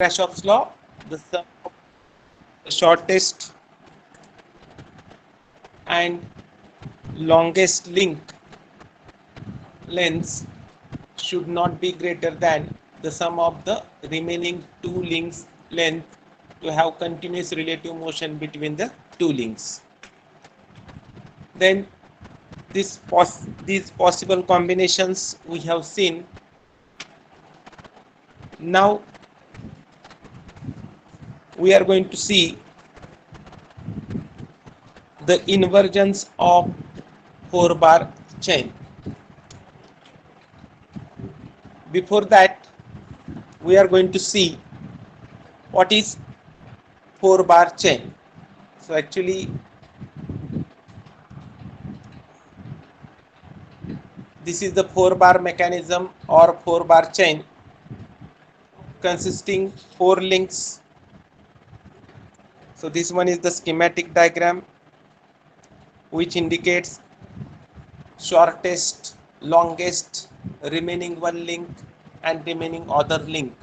Kirchhoff's law, the sum of the shortest and longest link lengths should not be greater than the sum of the remaining two links length to have continuous relative motion between the two links. Then these possible combinations we have seen. Now we are going to see the inversions of 4-bar chain. Before that, we are going to see what is 4-bar chain. So actually, this is the 4-bar mechanism or 4-bar chain consisting 4 links. So this one is the schematic diagram which indicates shortest, longest, remaining one link and remaining other link.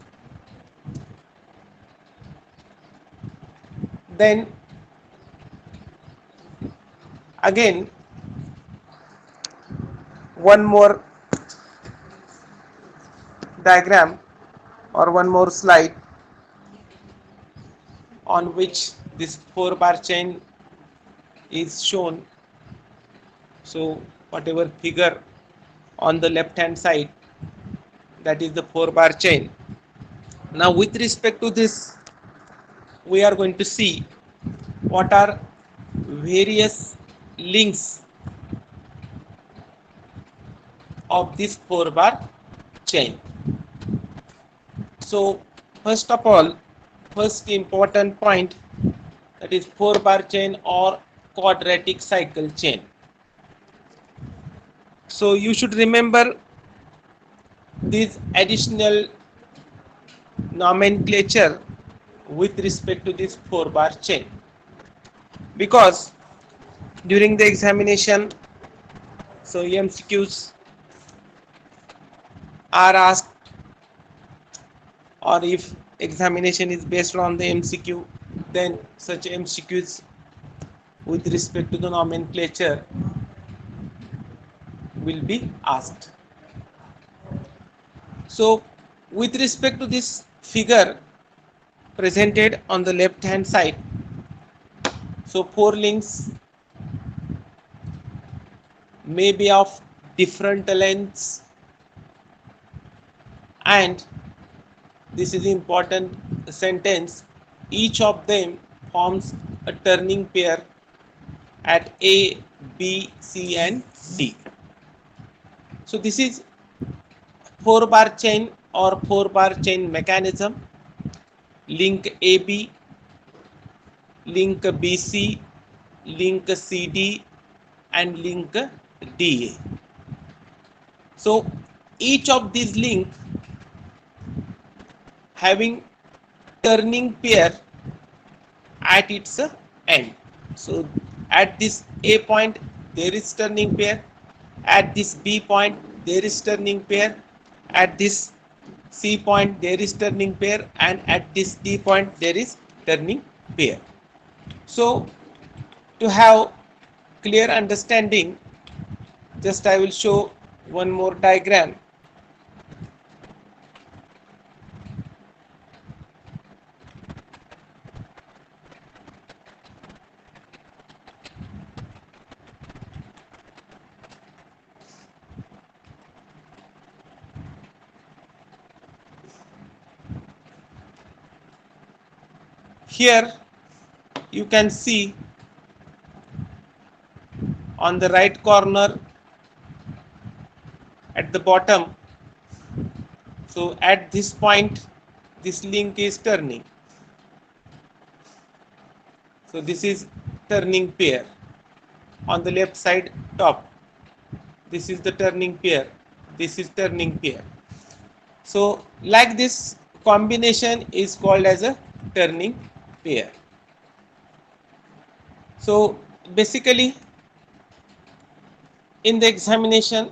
Then again one more diagram or one more slide on which this 4-bar chain is shown. So whatever figure on the left hand side, that is the 4-bar chain. Now with respect to this, we are going to see what are various links of this 4-bar chain. So first of all, first important point, that is 4-bar chain or quadratic cycle chain. So you should remember this additional nomenclature with respect to this 4-bar chain, because during the examination, so MCQs are asked, or if examination is based on the MCQ, then such MCQs with respect to the nomenclature will be asked. So with respect to this figure presented on the left hand side, so 4 links may be of different lengths, and this is important sentence, each of them forms a turning pair at A, B, C and D. So this is 4-bar chain or 4-bar chain mechanism. Link AB, link BC, link CD and link DA. So each of these links having turning pair at its end. So at this A point there is turning pair, at this B point there is turning pair, at this C point there is turning pair, and at this D point there is turning pair. So to have clear understanding, just I will show one more diagram. Here you can see on the right corner at the bottom, so at this point this link is turning. So this is turning pair on the left side top. This is the turning pair, this is turning pair. So like this combination is called as a turning pair. So basically in the examination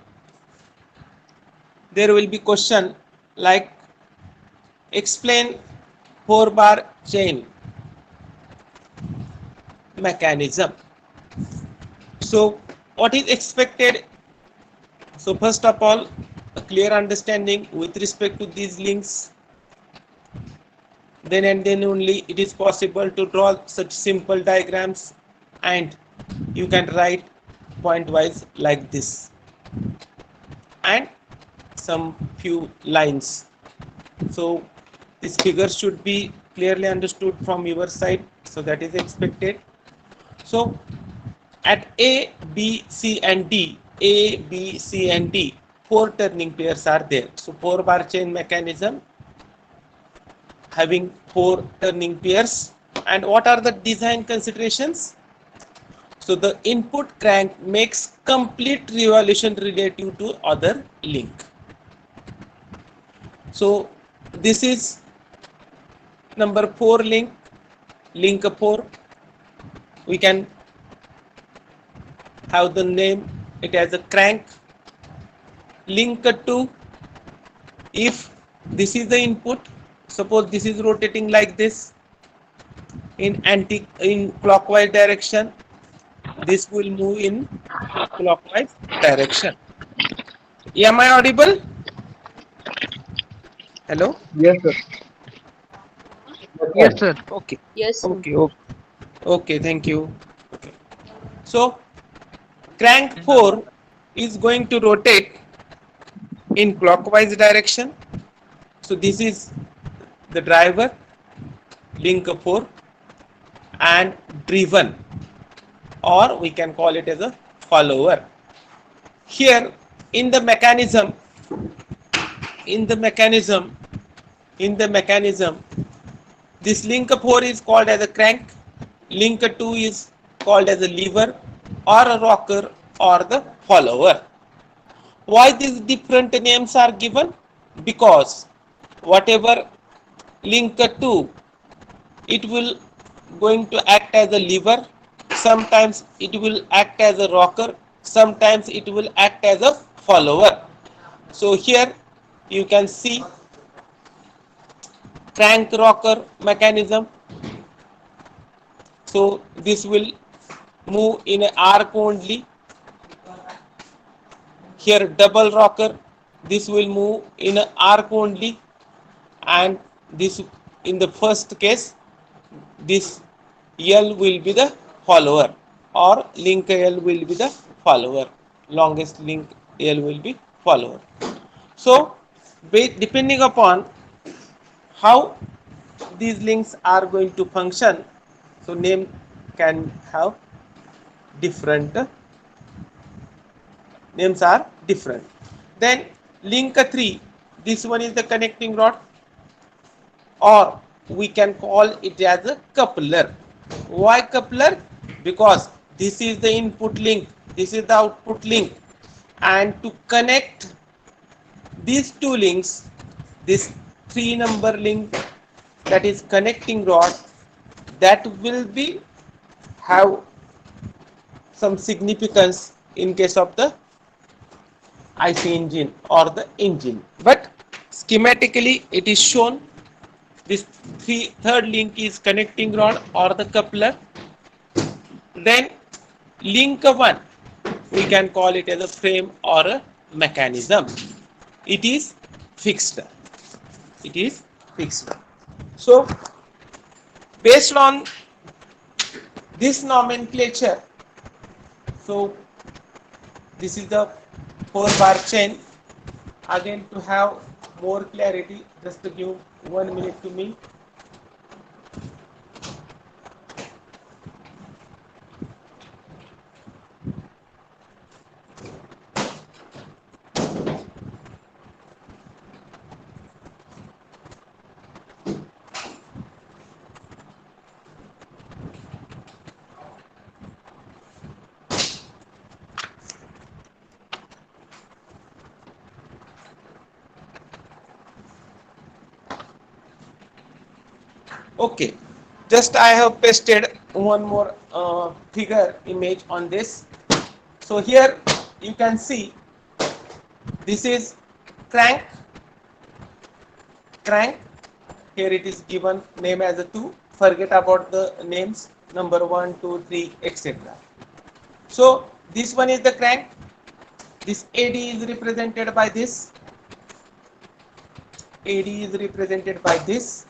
there will be question like explain 4-bar chain mechanism. So what is expected? So first of all, a clear understanding with respect to these links. Then and then only it is possible to draw such simple diagrams, and you can write point wise like this, and some few lines. So this figure should be clearly understood from your side, so that is expected. So at A, B, C and D, A, B, C and D, 4 turning pairs are there. So 4-bar chain mechanism having 4 turning pairs. And what are the design considerations? So the input crank makes complete revolution relative to other link. So this is number 4 link, link 4. We can have the name it as a crank. Link 2, if this is the input, suppose this is rotating like this in clockwise direction, this will move in clockwise direction. Am I audible? Hello? Yes, sir. Yes, sir. Okay. Yes, sir. Okay, thank you. Okay. So crank 4 is going to rotate in clockwise direction. So this is the driver, link 4, and driven, or we can call it as a follower. Here in the mechanism, this link 4 is called as a crank, link 2 is called as a lever or a rocker or the follower. Why these different names are given? Because whatever link 2, it will going to act as a lever, sometimes it will act as a rocker, sometimes it will act as a follower. So here you can see crank rocker mechanism. So this will move in an arc only. Here double rocker, this will move in an arc only, and this in the first case this L will be the follower, or link L will be the follower, longest link L will be follower. So depending upon how these links are going to function, so name can have different, names are different. Then link 3, this one is the connecting rod, or we can call it as a coupler. Why coupler? Because this is the input link, this is the output link, and to connect these two links, this 3-number link, that is connecting rod, that will be have some significance in case of the IC engine or the engine. But schematically it is shown, this third link is connecting rod or the coupler. Then link 1, we can call it as a frame or a mechanism. It is fixed. It is fixed. So based on this nomenclature, so this is the 4-bar chain. Again, to have more clarity, just to give 1 minute to me. Okay, just I have pasted one more figure image on this. So here you can see this is crank, Here it is given name as a 2. Forget about the names number 1, 2, 3, etc. So this one is the crank. This AD is represented by this. AD is represented by this.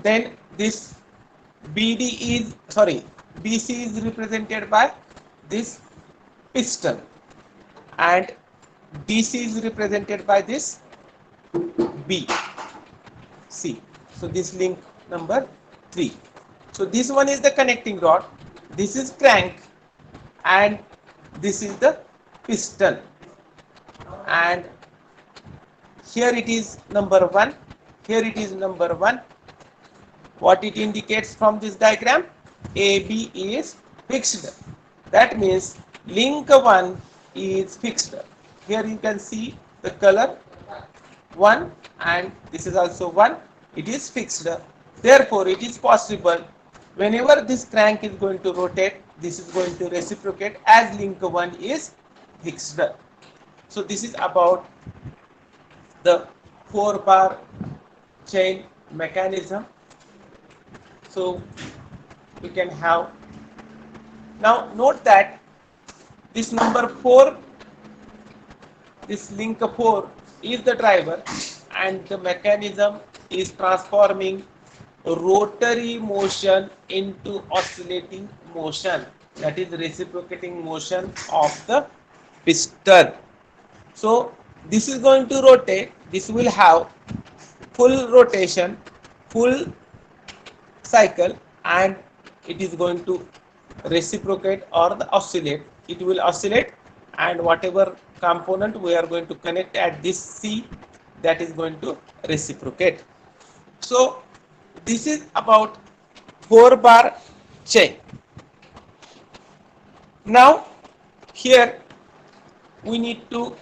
Then this BC is represented by this piston, and DC is represented by this BC. So this link number 3. So this one is the connecting rod, this is crank, and this is the piston, and here it is number 1, here it is number 1. What it indicates from this diagram? AB is fixed. That means link 1 is fixed. Here you can see the color 1, and this is also 1. It is fixed. Therefore, it is possible whenever this crank is going to rotate, this is going to reciprocate as link 1 is fixed. So this is about the 4-bar chain mechanism. So we can have, now note that this number 4, this link 4 is the driver, and the mechanism is transforming rotary motion into oscillating motion, that is reciprocating motion of the piston. So this is going to rotate, this will have full rotation, full cycle, and it is going to reciprocate or the oscillate. It will oscillate, and whatever component we are going to connect at this C, that is going to reciprocate. So this is about 4-bar chain. Now here we need to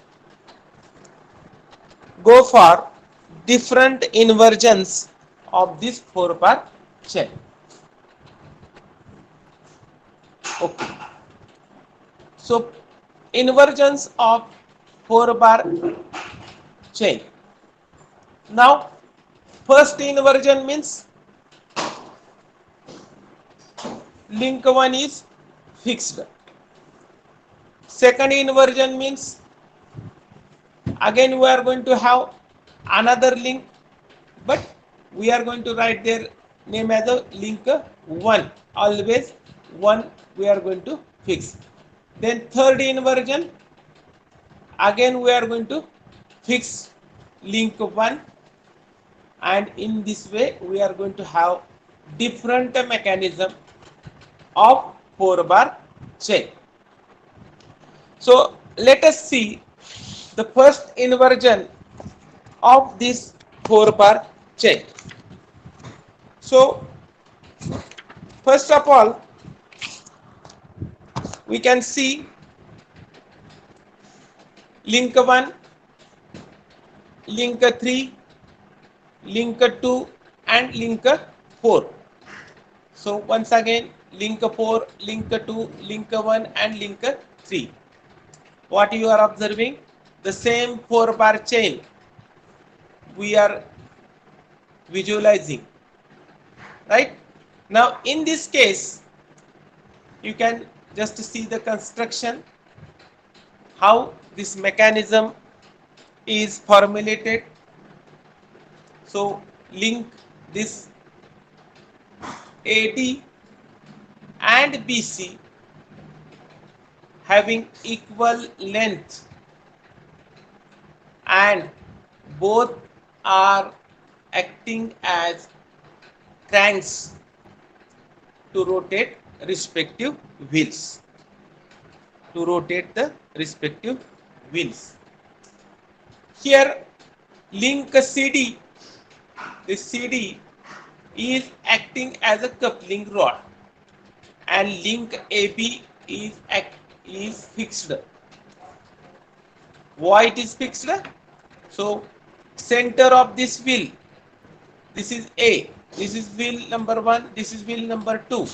go for different inversions of this 4-bar chain. Okay. So inversions of 4-bar chain. Now first inversion means link 1 is fixed. Second inversion means again we are going to have another link, but we are going to write their name as a link 1. Always 1 we are going to fix. Then third inversion, again we are going to fix link 1, and in this way we are going to have different mechanism of 4-bar chain. So let us see the first inversion of this 4-bar chain. So first of all, we can see link 1, link 3, link 2, and link 4. So once again, link 4, link 2, link 1, and link 3. What you are observing? The same 4-bar chain we are visualizing, right? Now in this case, you can just see the construction, how this mechanism is formulated. So link this AD and BC having equal length, and both are acting as cranks to rotate respective wheels, to rotate the respective wheels. Here link CD, this CD is acting as a coupling rod, and link AB is fixed. Why it is fixed? So center of this wheel, this is A, this is wheel number 1, this is wheel number 2.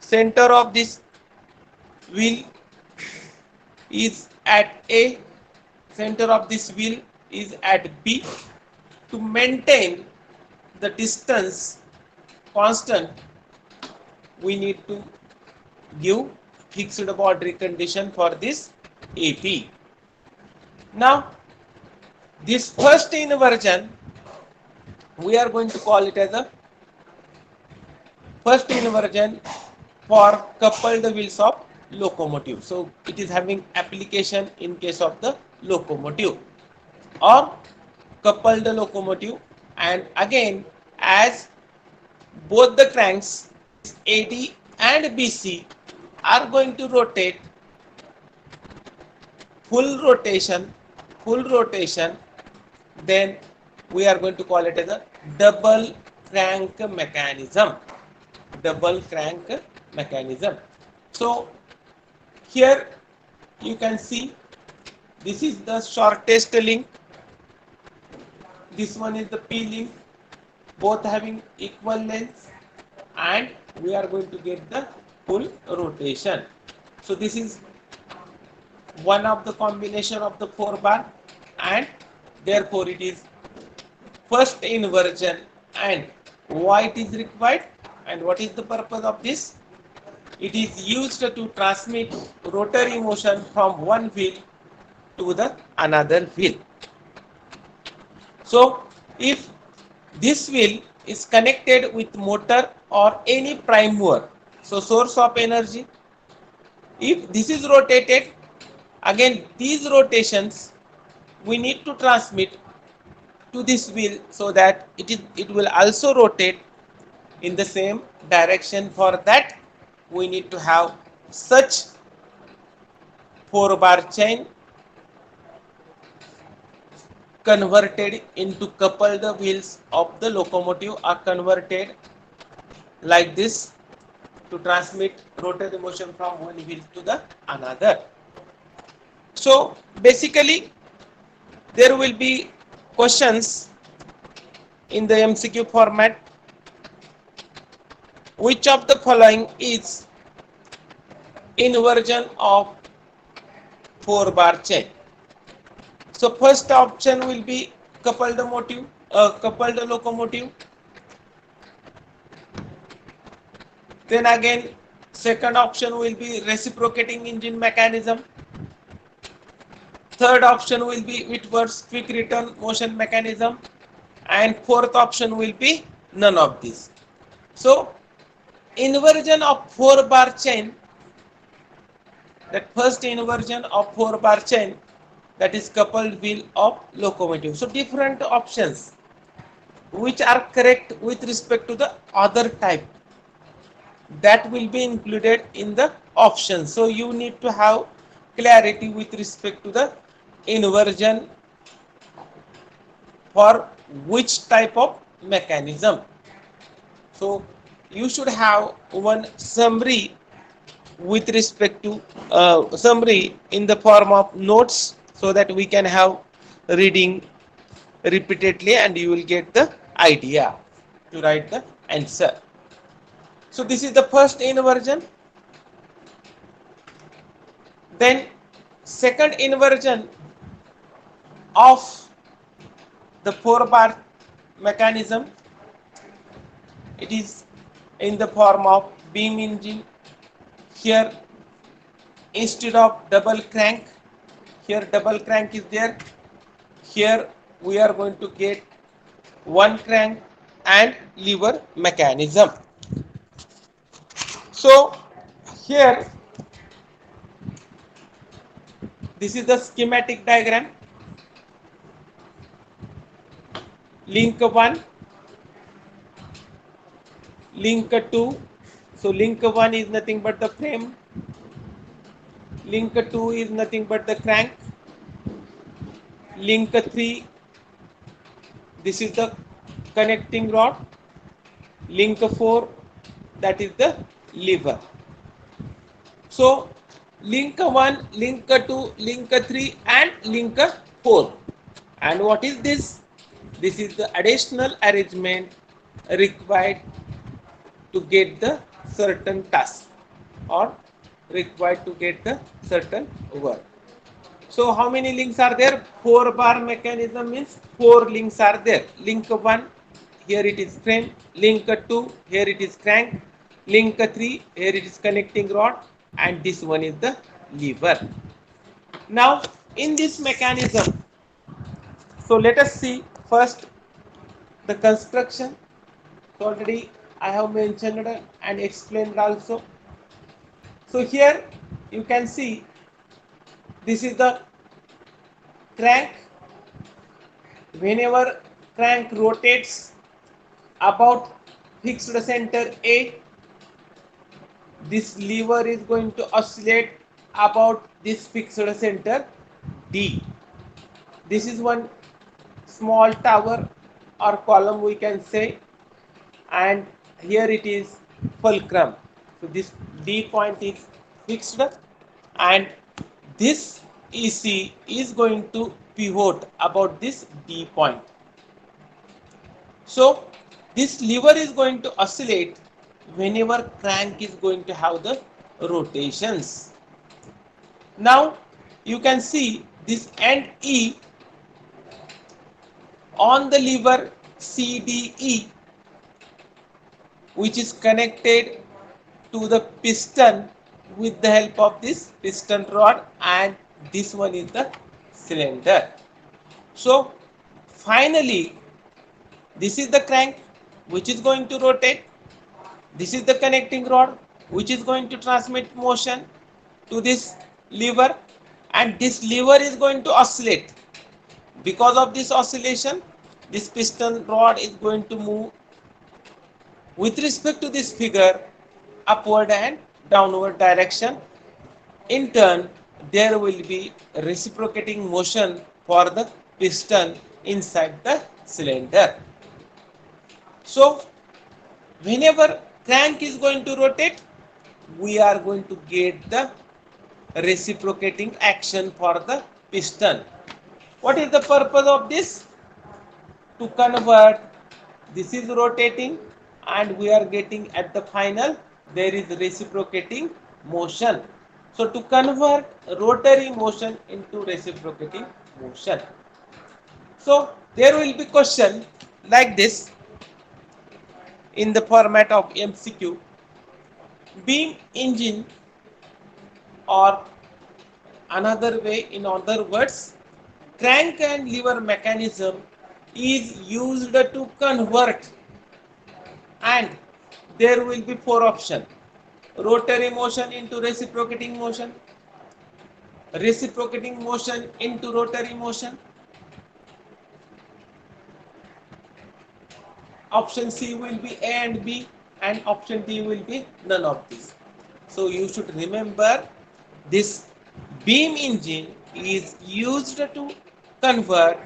Center of this wheel is at A, center of this wheel is at B. To maintain the distance constant, we need to give fixed boundary condition for this AP. Now, this first inversion, we are going to call it as a first inversion for coupled wheels of locomotive. So it is having application in case of the locomotive or coupled locomotive, and again as both the cranks AD and BC are going to rotate full rotation, then we are going to call it as a double crank mechanism. Double crank mechanism. So here you can see this is the shortest link, this one is the P link, both having equal lengths, and we are going to get the full rotation. So this is one of the combination of the 4 bar, and therefore it is first inversion. And why it is required and what is the purpose of this? It is used to transmit rotary motion from one wheel to the another wheel. So if this wheel is connected with motor or any prime mover, so source of energy, if this is rotated, again these rotations we need to transmit to this wheel so that it will also rotate in the same direction. For that we need to have such 4 bar chain converted into coupled wheels of the locomotive are converted like this to transmit rotary motion from one wheel to the another. So basically there will be questions in the MCQ format. Which of the following is inversion of 4 bar chain? So first option will be coupled locomotive. Then again second option will be reciprocating engine mechanism. Third option will be Whitworth's quick return motion mechanism, and fourth option will be none of these. So inversion of 4 bar chain, that first inversion of 4 bar chain, that is coupled wheel of locomotive. So different options which are correct with respect to the other type, that will be included in the options. So you need to have clarity with respect to the inversion for which type of mechanism. So you should have one summary with respect to summary in the form of notes, so that we can have reading repeatedly and you will get the idea to write the answer. So this is the first inversion. Then second inversion of the 4 bar mechanism, it is in the form of beam engine. Here instead of double crank, here double crank is there. Here we are going to get one crank and lever mechanism. So here this is the schematic diagram. Link 1, link 2. So link 1 is nothing but the frame. Link 2 is nothing but the crank. Link 3, this is the connecting rod. Link 4, that is the lever. So link 1, link 2, link 3 and link 4. And what is this? This is the additional arrangement required to get the certain task or required to get the certain work. So how many links are there? 4 bar mechanism means 4 links are there. Link 1 here it is frame, link 2, here it is crank, link 3, here it is connecting rod, and this one is the lever. Now in this mechanism, so let us see first the construction. So already I have mentioned and explained also. So here you can see this is the crank. Whenever crank rotates about fixed center A, this lever is going to oscillate about this fixed center D. This is one small tower or column we can say, and here it is fulcrum. So this D point is fixed, and this EC is going to pivot about this D point. So this lever is going to oscillate whenever crank is going to have the rotations. Now you can see this end E on the lever CDE, which is connected to the piston with the help of this piston rod, and this one is the cylinder. So finally this is the crank which is going to rotate, this is the connecting rod which is going to transmit motion to this lever, and this lever is going to oscillate. Because of this oscillation, this piston rod is going to move with respect to this figure upward and downward direction. In turn, there will be reciprocating motion for the piston inside the cylinder. So whenever crank is going to rotate, we are going to get the reciprocating action for the piston. What is the purpose of this? To convert, this is rotating and we are getting at the final there is reciprocating motion. So to convert rotary motion into reciprocating motion. So there will be question like this in the format of MCQ. Beam engine, or another way, in other words, crank and lever mechanism is used to convert, and there will be four options: rotary motion into reciprocating motion, reciprocating motion into rotary motion. Option C will be A and B, and option D will be none of these. So you should remember, this beam engine is used to convert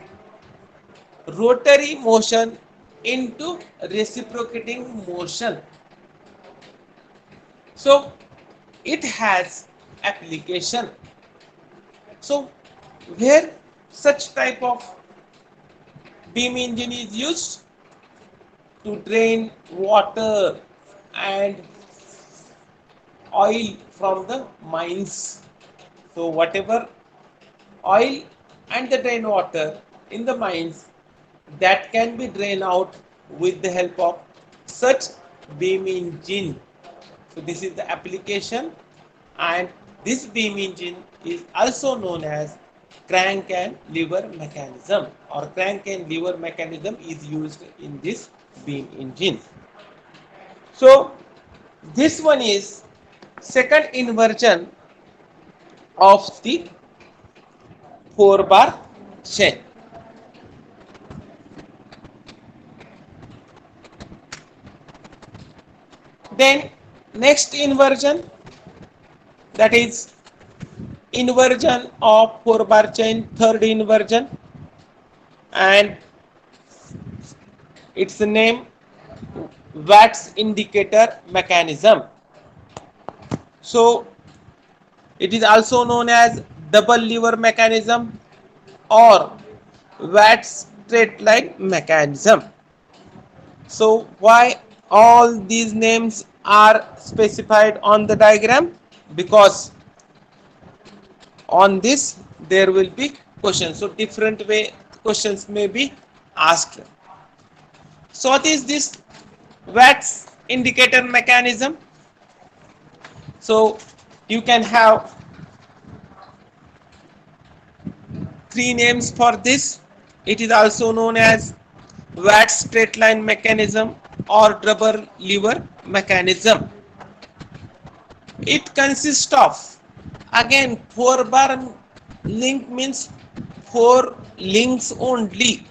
rotary motion into reciprocating motion. So it has application. So where such type of beam engine is used? To drain water and oil from the mines. So whatever oil and the drain water in the mines, that can be drained out with the help of such beam engine. So this is the application, and this beam engine is also known as crank and lever mechanism, or crank and lever mechanism is used in this beam engine. So this one is second inversion of the 4-bar chain. Then next inversion, that is inversion of 4-bar chain, third inversion, and its name Watt's indicator mechanism. So it is also known as double lever mechanism or Watt's straight line mechanism. So why all these names are specified on the diagram? Because on this there will be questions. So different way questions may be asked. So what is this Watt's indicator mechanism? So you can have three names for this. It is also known as Watt's straight line mechanism or double lever mechanism. It consists of, again, 4-bar link means 4 links only.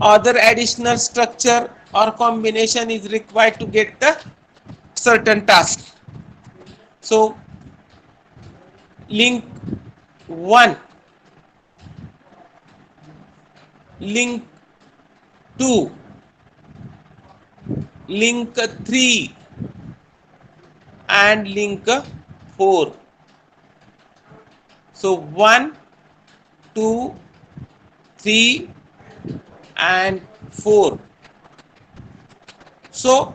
Other additional structure or combination is required to get the certain task. So link 1, link 2, link 3 and link 4. So 1, 2, 3 and 4. So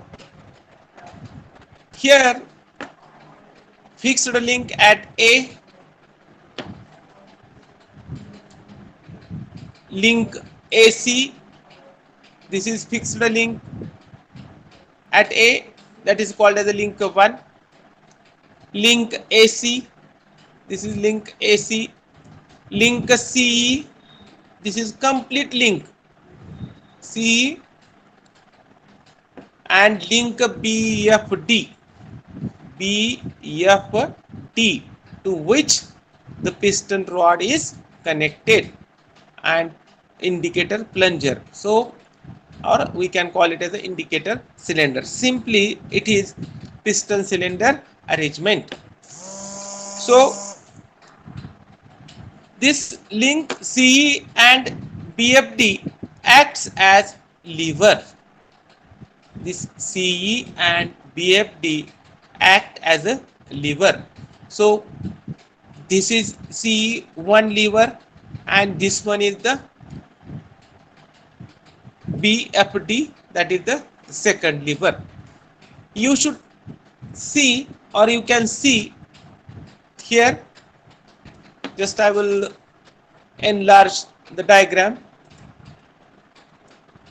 here fixed link at A, link AC, this is fixed link at A, that is called as a link 1. Link AC, this is link AC. Link CE, this is complete link CE. And link BFD, BFD, to which the piston rod is connected, and indicator plunger. So, or we can call it as an indicator cylinder. Simply, it is piston cylinder arrangement. So, this link CE and BFD acts as lever. This CE and BFD act as a lever. So this is CE one lever and this one is the BFD, that is the second lever. You should see, or you can see here, just I will enlarge the diagram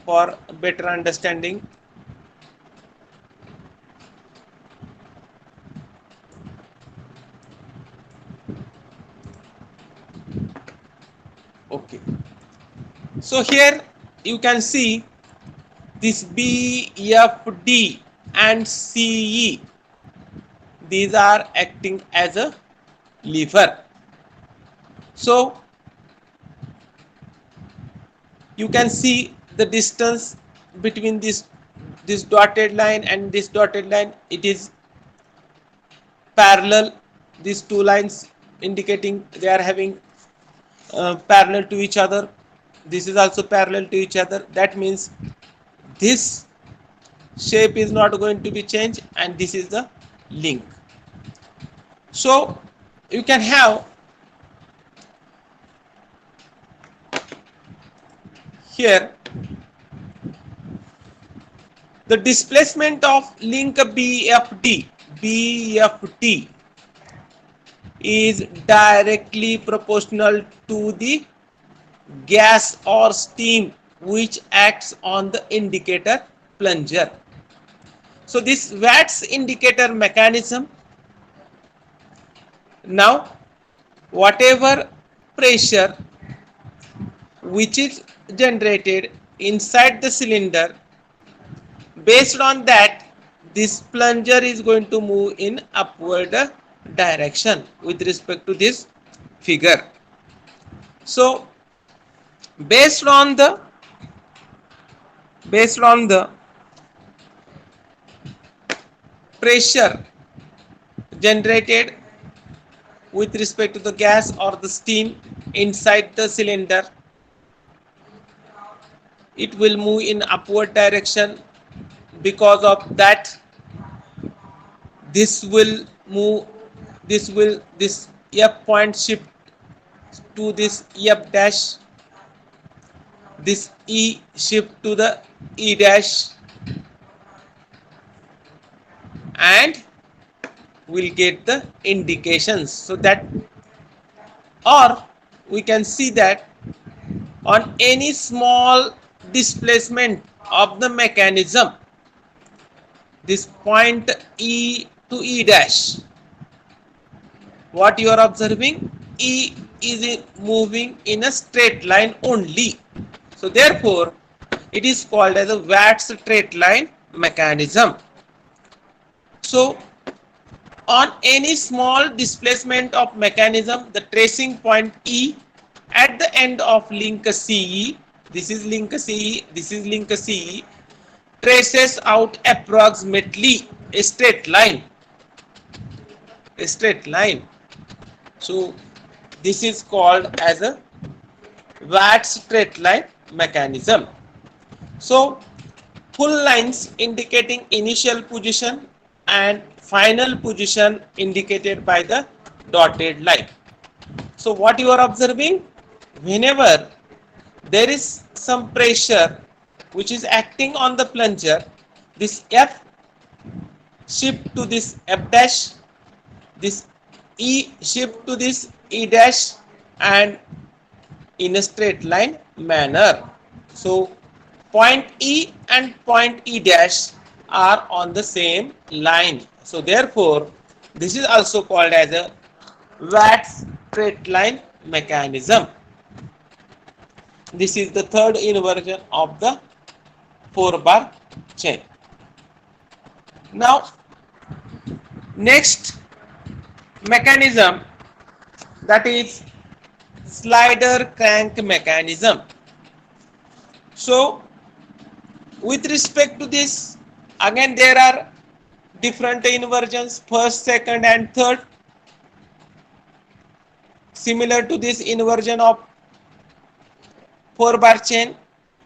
for better understanding. Okay, so here you can see this BFD and CE, these are acting as a lever. So you can see the distance between this dotted line and this dotted line, it is parallel. These two lines indicating they are having parallel to each other. This is also parallel to each other. That means this shape is not going to be changed and this is the link. So you can have here the displacement of link BFD is directly proportional to the gas or steam which acts on the indicator plunger. So this Watt's indicator mechanism, now whatever pressure which is generated inside the cylinder, based on that this plunger is going to move in upward direction with respect to this figure. So based on the pressure generated with respect to the gas or the steam inside the cylinder, it will move in upward direction. Because of that, this will move, this F point shift to this F dash, this E shift to the E dash, and we'll get the indications. So that, or we can see that on any small displacement of the mechanism, this point E to E dash, what you are observing, E is moving in a straight line only. So therefore, it is called as a Watt's straight line mechanism. So on any small displacement of mechanism, the tracing point E at the end of link CE, this is link CE, this is link CE, traces out approximately a straight line. A straight line. So this is called as a Watt's straight line mechanism. So full lines indicating initial position and final position indicated by the dotted line. So what you are observing, whenever there is some pressure which is acting on the plunger, this F shift to this F dash, this E shift to this E dash, and in a straight line manner. So point E and point E dash are on the same line. So therefore, this is also called as a Watt's straight line mechanism. This is the third inversion of the 4-bar chain. Now, next mechanism, that is slider crank mechanism. So with respect to this, again there are different inversions, first, second and third, similar to this inversion of 4-bar chain.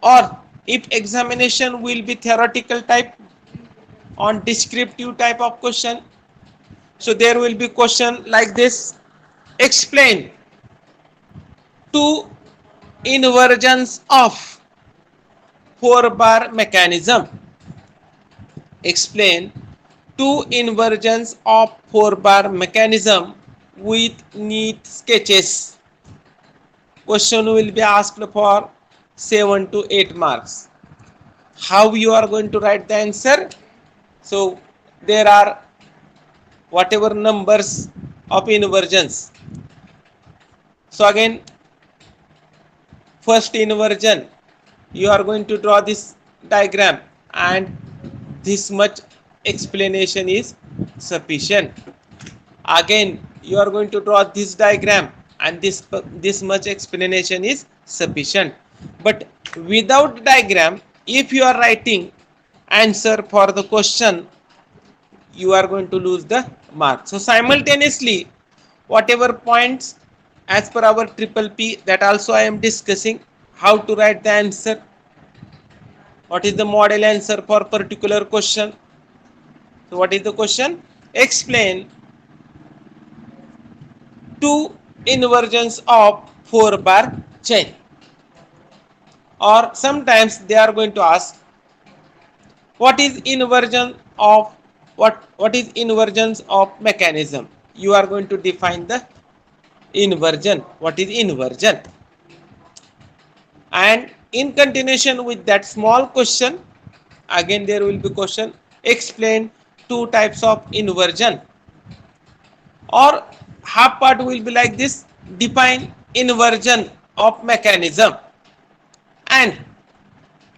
Or if examination will be theoretical type on descriptive type of question, so there will be question like this: explain two inversions of 4-bar mechanism. Explain two inversions of 4-bar mechanism with neat sketches. Question will be asked for 7 to 8 marks. How you are going to write the answer? So there are whatever numbers of inversions. So again, first inversion, you are going to draw this diagram, and this much explanation is sufficient. Again, you are going to draw this diagram, and this much explanation is sufficient. But without diagram, if you are writing answer for the question, you are going to lose the mark. So simultaneously, whatever points as per our triple P, that also I am discussing how to write the answer. What is the model answer for particular question? So what is the question? Explain two inversions of 4-bar chain. Or sometimes they are going to ask, what is inversion of what is inversions of mechanism? You are going to define the inversion. What is inversion? And in continuation with that small question, again there will be question: explain two types of inversion. Or half part will be like this: define inversion of mechanism and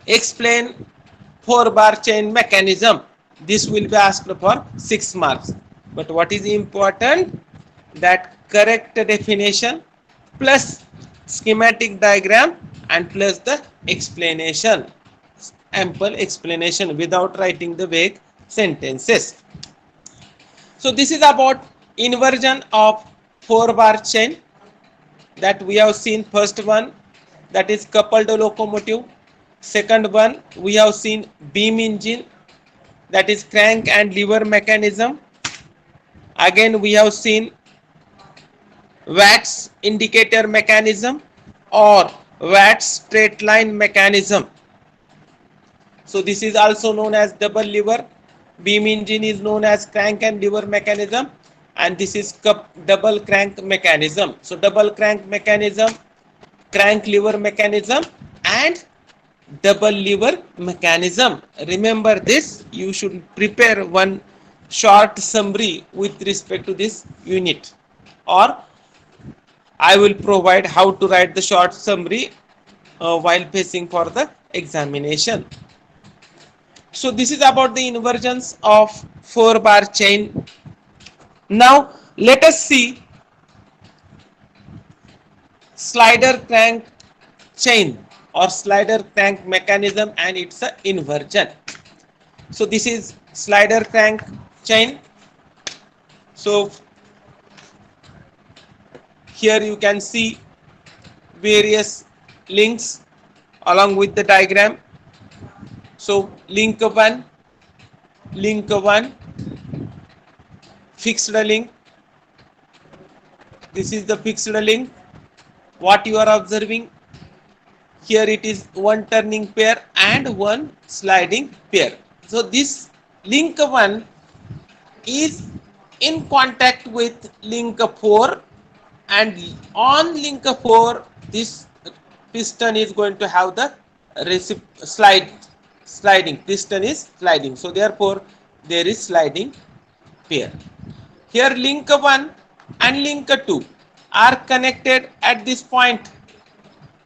explain 4-bar chain mechanism. This will be asked for 6 marks. But what is important? That correct definition plus schematic diagram and plus the explanation, ample explanation without writing the vague sentences. So this is about inversion of 4-bar chain that we have seen. First one, that is coupled locomotive. Second one, we have seen beam engine, that is crank and lever mechanism. Again we have seen Watt's indicator mechanism or Watt's straight line mechanism. So this is also known as double lever. Beam engine is known as crank and lever mechanism, and this is double crank mechanism. So double crank mechanism, crank lever mechanism, and double lever mechanism. Remember this, you should prepare one short summary with respect to this unit, or I will provide how to write the short summary while facing for the examination. So this is about the inversions of 4-bar chain. Now let us see slider crank chain or slider crank mechanism and its inversion. So this is slider crank chain. So here you can see various links along with the diagram. So link 1, fixed link. This is the fixed link. What you are observing here, it is one turning pair and one sliding pair. So this link 1 is in contact with link 4, and on link 4 this piston is going to have the sliding piston is sliding, so therefore there is sliding pair. Here link 1 and link 2 are connected at this point,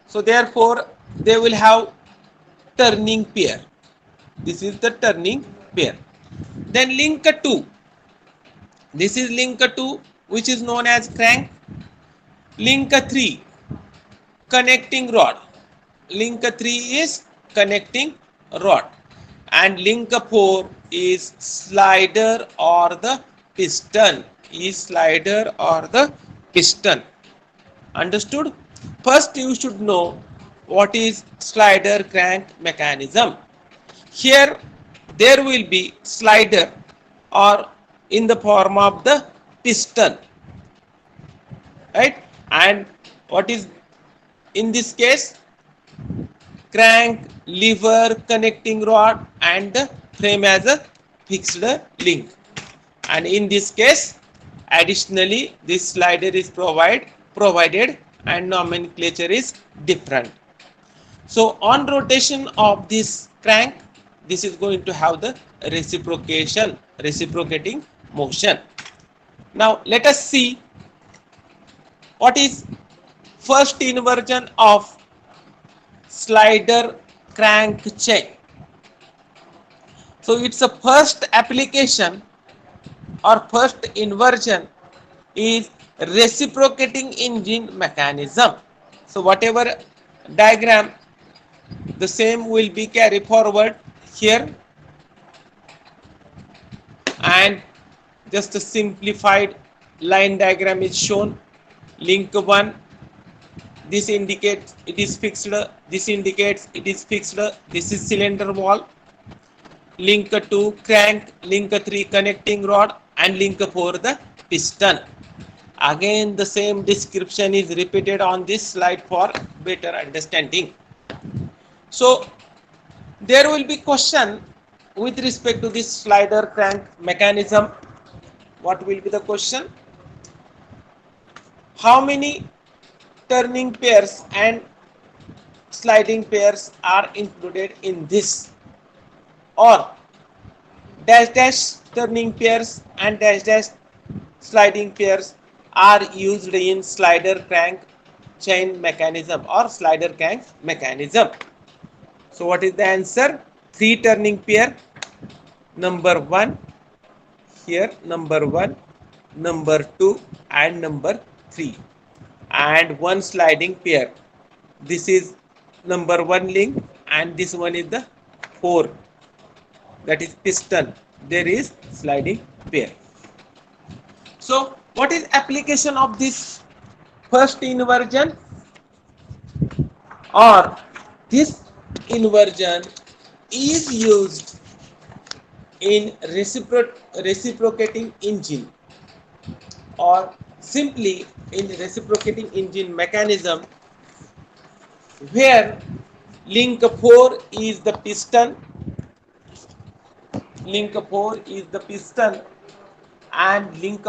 so therefore they will have turning pair. This is the turning pair. Then link 2, this is link 2 which is known as crank. Link 3, connecting rod. Link 3 is connecting rod, and link 4 is slider or the piston. Understood? First you should know what is slider crank mechanism. Here there will be slider or in the form of the piston, right? And what is in this case? Crank, lever, connecting rod and the frame as a fixed link. And in this case additionally this slider is provided and nomenclature is different. So on rotation of this crank, this is going to have the reciprocating motion. Now let us see what is first inversion of slider crank chain. So its a first application or first inversion is reciprocating engine mechanism. So whatever diagram, the same will be carried forward here, and just a simplified line diagram is shown. Link 1, this indicates it is fixed, this indicates it is fixed, this is cylinder wall. Link 2 crank, link 3 connecting rod, and link 4 the piston. Again the same description is repeated on this slide for better understanding. So there will be question with respect to this slider crank mechanism. What will be the question? How many turning pairs and sliding pairs are included in this? Or dash dash turning pairs and dash dash sliding pairs are used in slider crank chain mechanism or slider crank mechanism. So what is the answer? 3 turning pair, number 1 here, number 1, number 2 and number 3, and 1 sliding pair. This is number 1 link and this one is the 4, that is piston. There is sliding pair. So what is application of this first inversion? Or this inversion is used in reciprocating engine, or simply in reciprocating engine mechanism, where link 4 is the piston, and link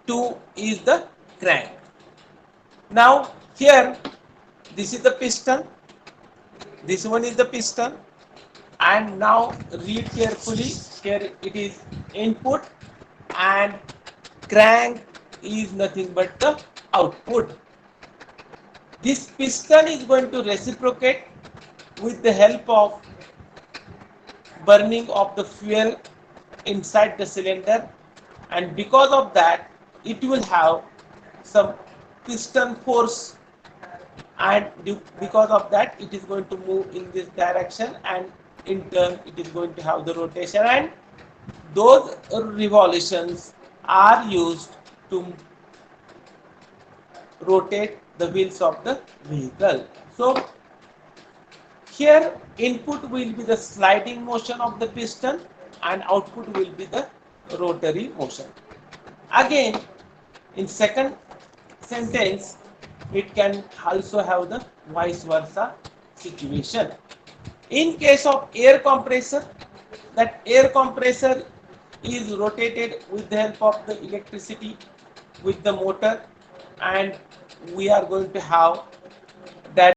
2 is the crank. Now here this is the piston, This one is the piston, and now read carefully. Here it is input, and crank is nothing but the output. This piston is going to reciprocate with the help of burning of the fuel inside the cylinder, and because of that it will have some piston force, and because of that it is going to move in this direction, and in turn it is going to have the rotation, and those revolutions are used to rotate the wheels of the vehicle. So here input will be the sliding motion of the piston, and output will be the rotary motion. Again, in second sentence, it can also have the vice versa situation. In case of air compressor, that air compressor is rotated with the help of the electricity with the motor, and we are going to have